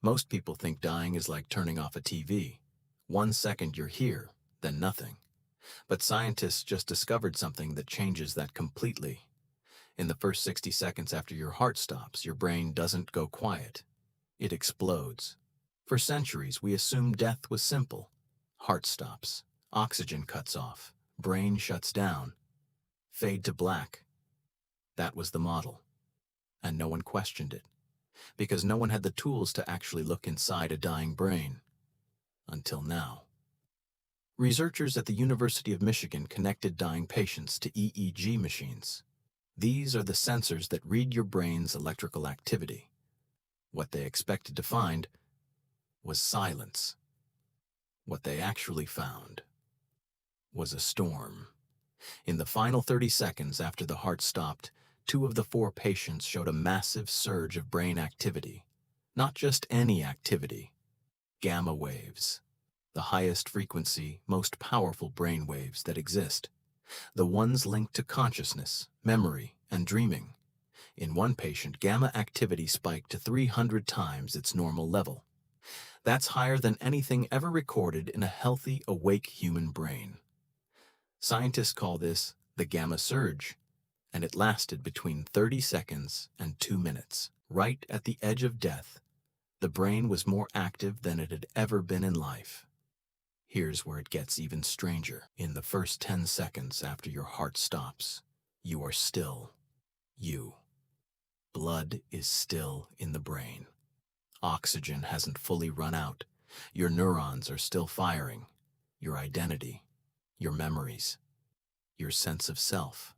Most people think dying is like turning off a TV. 1 second you're here, then nothing. But scientists just discovered something that changes that completely. In the first 60 seconds after your heart stops, your brain doesn't go quiet. It explodes. For centuries, we assumed death was simple. Heart stops, oxygen cuts off, brain shuts down, fade to black. That was the model. And no one questioned it, because no one had the tools to actually look inside a dying brain. Until now. Researchers at the University of Michigan connected dying patients to EEG machines. These are the sensors that read your brain's electrical activity. What they expected to find was silence. What they actually found was a storm. In the final 30 seconds after the heart stopped, 2 of the 4 patients showed a massive surge of brain activity. Not just any activity. Gamma waves. The highest frequency, most powerful brain waves that exist. The ones linked to consciousness, memory, and dreaming. In one patient, gamma activity spiked to 300 times its normal level. That's higher than anything ever recorded in a healthy, awake human brain. Scientists call this the gamma surge, and it lasted between 30 seconds and 2 minutes. Right at the edge of death, the brain was more active than it had ever been in life. Here's where it gets even stranger. In the first 10 seconds after your heart stops, you are still you. Blood is still in the brain. Oxygen hasn't fully run out. Your neurons are still firing. Your identity, your memories, your sense of self,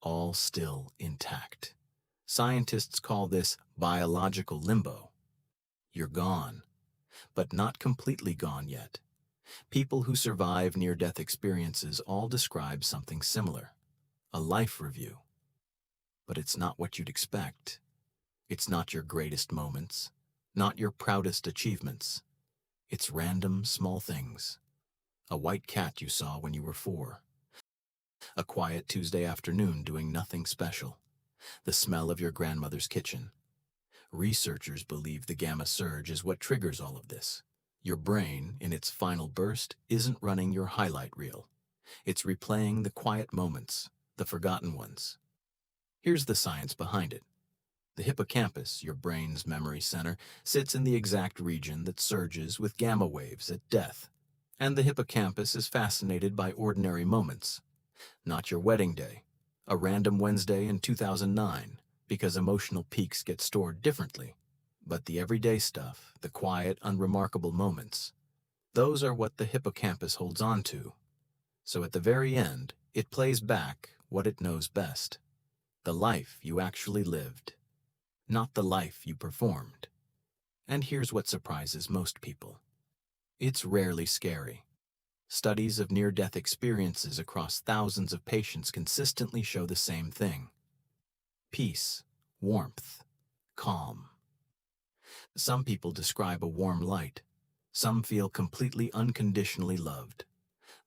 all still intact. Scientists call this biological limbo. You're gone, but not completely gone yet. People who survive near-death experiences all describe something similar, a life review. But it's not what you'd expect. It's not your greatest moments, not your proudest achievements. It's random, small things. A white cat you saw when you were 4. A quiet Tuesday afternoon doing nothing special. The smell of your grandmother's kitchen. Researchers believe the gamma surge is what triggers all of this. Your brain, in its final burst, isn't running your highlight reel. It's replaying the quiet moments, the forgotten ones. Here's the science behind it. The hippocampus, your brain's memory center, sits in the exact region that surges with gamma waves at death. And the hippocampus is fascinated by ordinary moments. Not your wedding day, a random Wednesday in 2009, because emotional peaks get stored differently. But the everyday stuff, the quiet, unremarkable moments, those are what the hippocampus holds on to. So at the very end, it plays back what it knows best. The life you actually lived, not the life you performed. And here's what surprises most people. It's rarely scary. Studies of near-death experiences across thousands of patients consistently show the same thing. Peace, warmth, calm. Some people describe a warm light. Some feel completely unconditionally loved.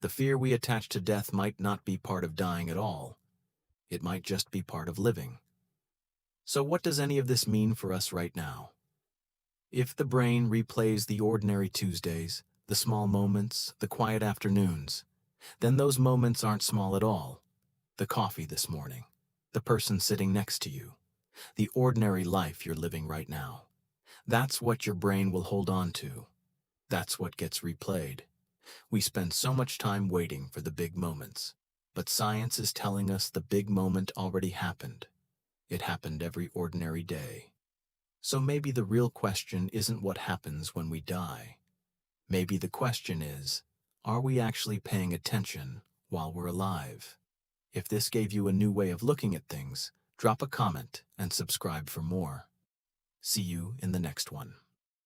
The fear we attach to death might not be part of dying at all. It might just be part of living. So what does any of this mean for us right now? If the brain replays the ordinary Tuesdays, the small moments, the quiet afternoons, then those moments aren't small at all. The coffee this morning, the person sitting next to you, the ordinary life you're living right now. That's what your brain will hold on to. That's what gets replayed. We spend so much time waiting for the big moments, but science is telling us the big moment already happened. It happened every ordinary day. So maybe the real question isn't what happens when we die. Maybe the question is, are we actually paying attention while we're alive? If this gave you a new way of looking at things, drop a comment and subscribe for more. See you in the next one.